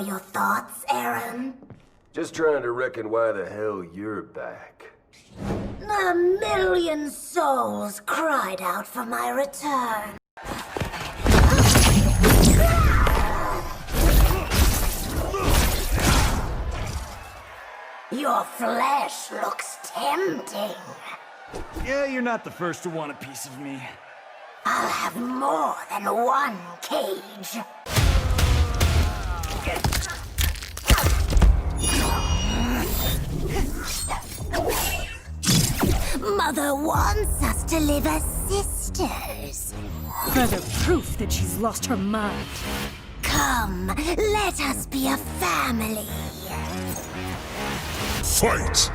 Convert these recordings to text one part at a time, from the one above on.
your thoughts, Aaron? Just trying to reckon why the hell you're back. A million souls cried out for my return. Your flesh looks tempting. Yeah, you're not the first to want a piece of me. I'll have more than one cage. Mother wants us to live as sisters. Further proof that she's lost her mind. Come, let us be a family. Fight!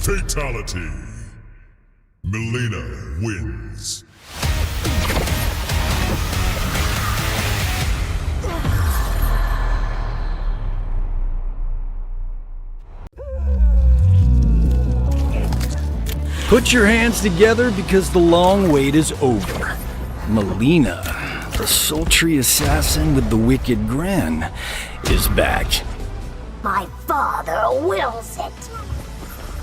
Fatality. Mileena wins. Put your hands together because the long wait is over. Mileena, the sultry assassin with the wicked grin, is back. My father wills it.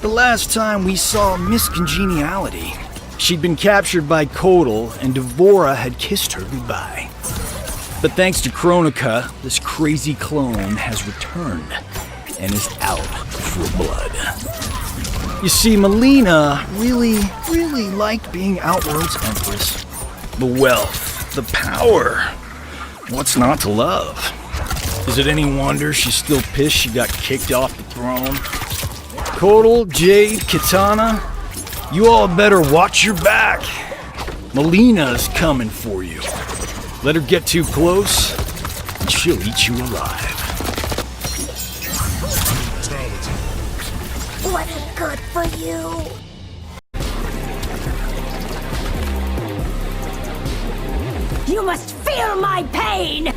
The last time we saw Miss Congeniality, she'd been captured by 噚ɗɨռ and Devora had kissed her goodbye. But thanks to ﷺ, this crazy clone has returned and is out for blood. You see, Mileena really liked being Outworld's Empress. The wealth, the power. What's not to love? Is it any wonder she's still pissed she got kicked off the throne? ﷺ, Jade, Kitana, you all better watch your back. Mileena's coming for you. Let her get too close, and she'll eat you alive. Was it good for you? You must feel my pain!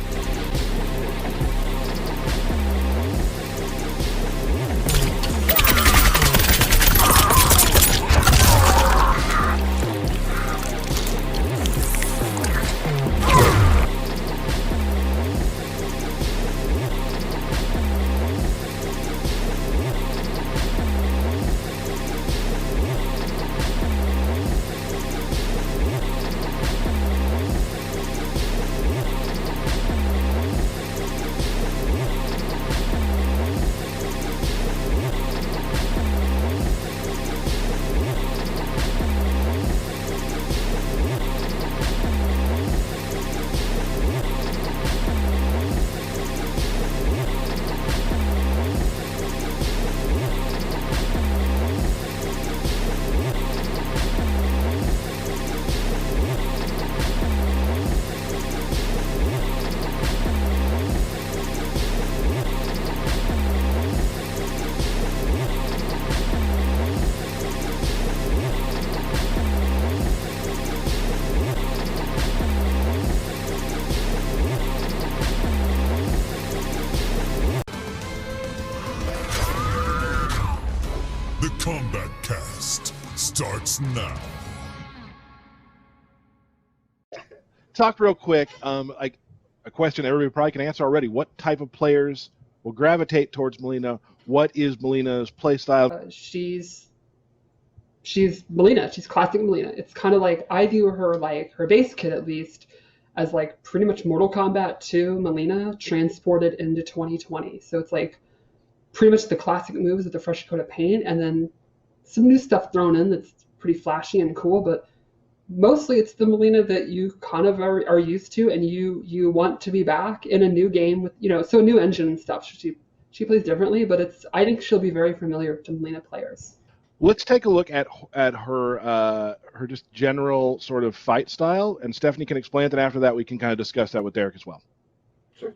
The Combat Cast starts now. Talk real quick. Like a question everybody probably can answer already. What type of players will gravitate towards Mileena? What is Mileena's playstyle? She's Mileena. She's classic Mileena. It's kind of like, I view her, like her base kit at least, as like pretty much Mortal Kombat 2 Mileena transported into 2020. So it's like pretty much the classic moves with a fresh coat of paint, and then some new stuff thrown in that's pretty flashy and cool, but mostly it's the Mileena that you kind of are used to, and you want to be back in a new game with, you know, so a new engine and stuff. She plays differently, but I think she'll be very familiar to Mileena players. Let's take a look at her just general sort of fight style, and Stephanie can explain it, and after that we can kind of discuss that with Derek as well. Sure.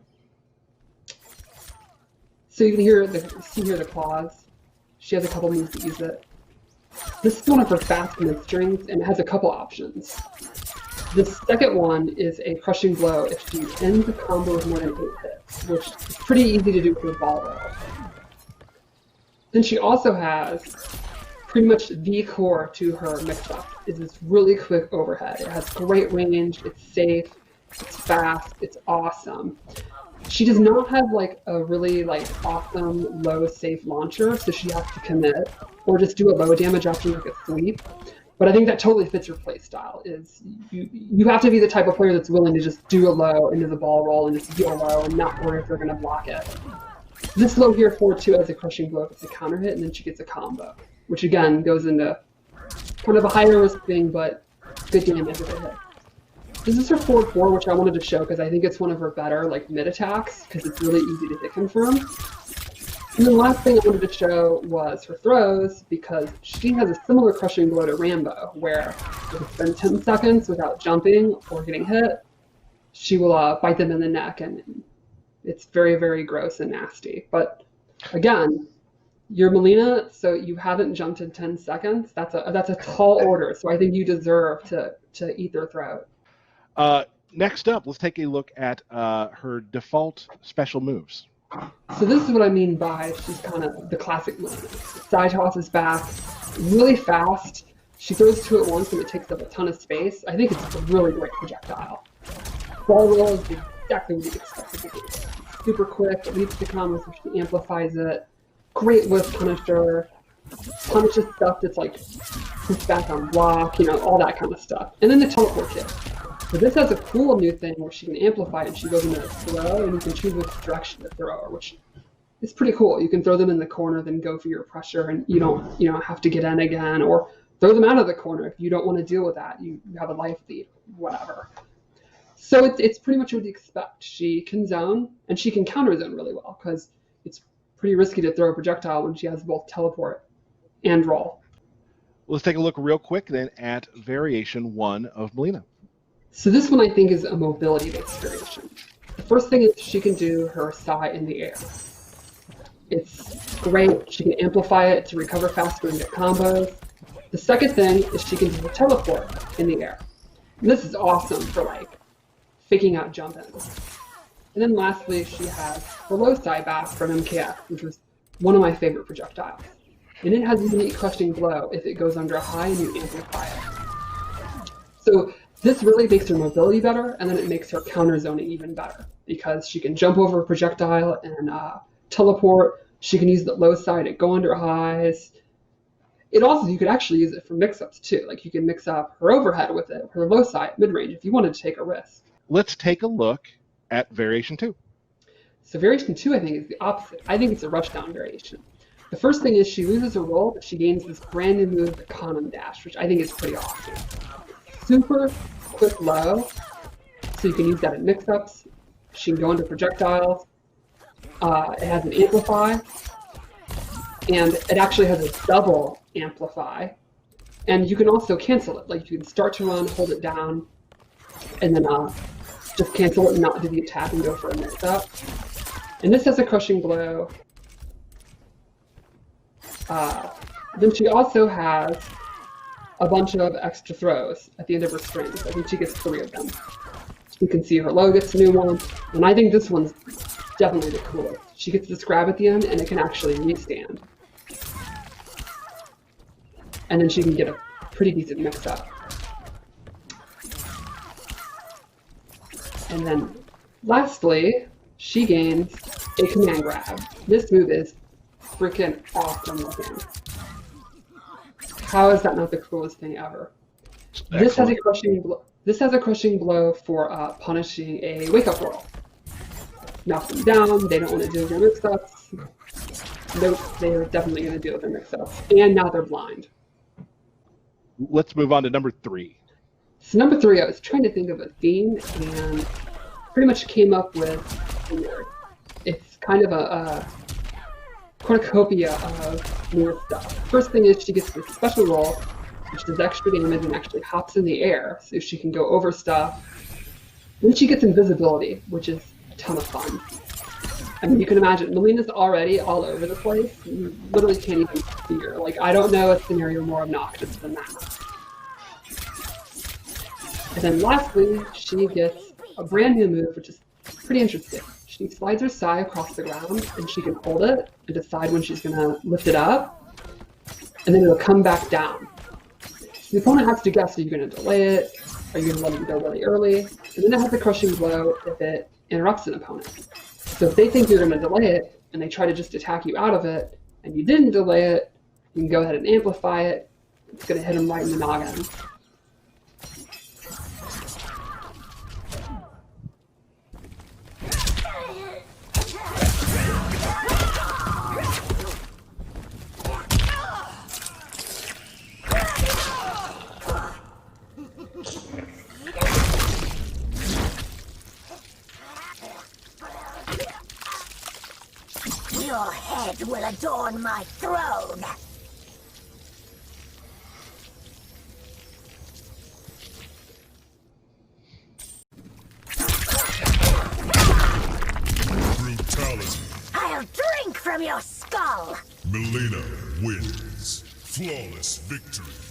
So you can see here the claws. She has a couple moves that use it. This is one of her fast mid strings, and it has a couple options. The second one is a crushing blow if she ends the combo with more than 8 hits, which is pretty easy to do for a ball roll. Then she also has pretty much the core to her mix-up, is this really quick overhead. It has great range, it's safe, it's fast, it's awesome. She does not have like a really like awesome low safe launcher, so she has to commit or just do a low damage after like a sweep. But I think that totally fits your play style. Is you have to be the type of player that's willing to just do a low into the ball roll and just deal low and not worry if they're going to block it. This low here 4-2 has a crushing blow if it's a counter hit, and then she gets a combo, which again goes into kind of a higher risk thing, but good damage if it hit. This is her 4-4, which I wanted to show because I think it's one of her better like mid attacks because it's really easy to hit confirm. And then the last thing I wanted to show was her throws, because she has a similar crushing blow to Rambo, where if it's been 10 seconds without jumping or getting hit, she will bite them in the neck, and it's very, very gross and nasty. But again, you're Mileena, so you haven't jumped in 10 seconds. That's a tall order, so I think you deserve to eat their throat. Next up, let's take a look at her default special moves. So this is what I mean by she's kind of the classic Mileena. Side toss is back, really fast. She throws 2 at once and it takes up a ton of space. I think it's a really great projectile. Ball roll is exactly what you'd expect it to be. Super quick, it leads to combos, so she amplifies it. Great whiff punisher. Punishes stuff that's like pushed back on block, you know, all that kind of stuff. And then the teleport kick. So this has a cool new thing where she can amplify it and she goes into a throw, and you can choose which direction to throw her, which is pretty cool. You can throw them in the corner, then go for your pressure, and you don't have to get in again, or throw them out of the corner if you don't want to deal with that. You have a life lead, whatever. So it's pretty much what you expect. She can zone, and she can counter zone really well, because it's pretty risky to throw a projectile when she has both teleport and roll. Let's take a look real quick then at variation 1 of Mileena. So this one I think is a mobility-based variation. The first thing is she can do her Sai in the air. It's great. She can amplify it to recover faster and get combos. The second thing is she can do a teleport in the air. And this is awesome for like faking out jump ins. And then lastly, she has her low Sai back from MK11, which was one of my favorite projectiles. And it has a unique crushing blow if it goes under a high and you amplify it. So this really makes her mobility better, and then it makes her counter zoning even better, because she can jump over a projectile and teleport. She can use the low side to go under highs. It also, you could actually use it for mix-ups too. Like you can mix up her overhead with it, her low side, mid-range, if you wanted to take a risk. Let's take a look at variation 2. So variation 2, I think, is the opposite. I think it's a rushdown variation. The first thing is she loses a roll, but she gains this brand new move, the Condom Dash, which I think is pretty awesome. Super quick low, so you can use that in mix-ups. She can go into projectiles. It has an amplify, and it actually has a double amplify. And you can also cancel it. Like you can start to run, hold it down, and then just cancel it and not do the attack and go for a mix-up. And this has a crushing blow. Then she also has a bunch of extra throws at the end of her strings. I think she gets 3 of them. You can see her low gets a new one, and I think this one's definitely the coolest. She gets this grab at the end, and it can actually restand. and then she can get a pretty decent mix-up. And then lastly, she gains a command grab. This move is freaking awesome looking. How is that not the coolest thing ever? This has a crushing blow for punishing a wake-up roll. Knock them down, they don't want to deal with their mix-ups. Nope, they are definitely going to deal with their mix-ups. And now they're blind. Let's move on to number 3. So number 3, I was trying to think of a theme and pretty much came up with it's kind of a cornucopia of newer stuff. First thing is she gets this special roll, which does extra damage and actually hops in the air, so she can go over stuff. Then she gets invisibility, which is a ton of fun. I mean, you can imagine, Mileena's already all over the place. You literally can't even see her. Like, I don't know a scenario more obnoxious than that. And then lastly, she gets a brand new move, which is pretty interesting. She slides her sai across the ground, and she can hold it and decide when she's going to lift it up, and then it'll come back down. So the opponent has to guess, are you going to delay it? Are you going to let it go really early? And then it has a crushing blow if it interrupts an opponent. So if they think you're going to delay it, and they try to just attack you out of it, and you didn't delay it, you can go ahead and amplify it. It's going to hit them right in the noggin. Your head will adorn my throne. Brutality. I'll drink from your skull. Mileena wins. Flawless victory.